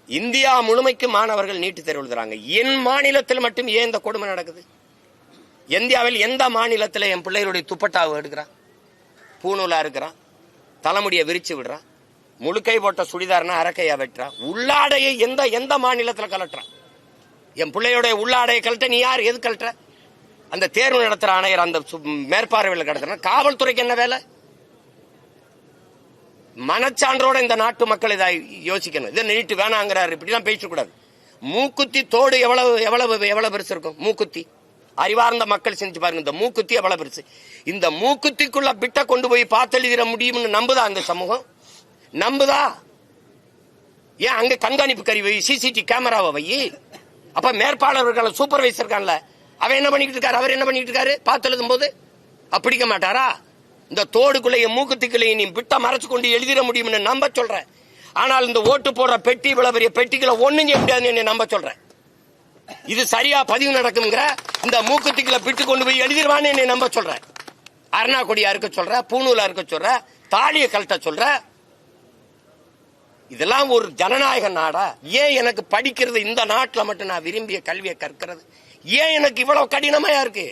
India முழுமைக்கு மாணவர்கள் நீட்டு தேர்வு எழுதுறாங்க. என் மாநிலத்தில் மட்டும் ஏன் இந்த கொடுமை நடக்குது? இந்தியாவில் எந்த மாநிலத்தில் என் பிள்ளைகளுடைய துப்பட்டாவை எடுக்கிறான், பூணூலா இருக்கிறான், தலைமுடியை விரிச்சு விடுறான், முழுக்கை போட்ட சுடிதார்னா அரக்கையா வெட்டுறான், உள்ளாடையை எந்த மாநிலத்தில் கலட்டுறான்? என் பிள்ளையோட உள்ளாடையை கலட்ட நீ யார்? எது கலட்டுற? அந்த தேர்வு நடத்துற ஆணையர் அந்த மேற்பார்வையில் கடத்துற காவல்துறைக்கு என்ன வேலை? மனச்சான்றோட இந்த நாட்டு மக்கள் இதை யோசிக்கணும். இதை நீட்டு வேணாங்கிறாரு, இப்படிலாம் பேசக்கூடாது. மூக்குத்தி தோடு எவ்வளவு எவ்வளவு எவ்வளவு பெருசு இருக்கும்? மூக்குத்தி அறிவார்ந்த மக்கள் செஞ்சு பாருங்க, இந்த மூக்குத்தி எவ்வளவு பெருசு. இந்த மூக்குத்திக்குள்ள பிட்ட கொண்டு போய் பார்த்து எழுதிட முடியும்னு நம்புதா அந்த சமூகம்? நம்புதா? ஏன் அங்க கண்காணிப்பு கருவி வை, சிசிடிவி கேமராவை வை. அப்ப மேற்பாளர்கள் சூப்பர்வைசர் இருக்கான்ல, அவன் என்ன பண்ணிட்டு இருக்காரு? அவர் என்ன பண்ணிட்டு இருக்காரு? பார்த்து எழுதும் போது அப்படிக்க மாட்டாரா? இந்த தோடுக்குள்ளைய மூக்குத்திக்குள்ளைய நீ பிட்ட மறைச்சு கொண்டு எழுதிட முடியும்னு நம்ப சொல்றேன். ஆனால் இந்த ஓட்டு போடுற பெட்டி இவ்வளவு பெரிய பெட்டிகளை ஒண்ணும் செய்ய முடியாதுன்னு நம்ப சொல்றேன். இது சரியா பதிவு நடக்குங்கிற இந்த மூக்குத்திக்குள்ள பிட்டு கொண்டு போய் எழுதிடுவான்னு என்னை நம்ப சொல்றேன். அருணா கொடியா இருக்க சொல்ற, பூணூலா இருக்க சொல்ற, தாலியை கழட்ட சொல்ற. இதெல்லாம் ஒரு ஜனநாயக நாடா? ஏன் எனக்கு படிக்கிறது இந்த நாட்டில் மட்டும் நான் விரும்பிய கல்வியை கற்கிறது ஏன் எனக்கு இவ்வளவு கடினமாயா இருக்கு?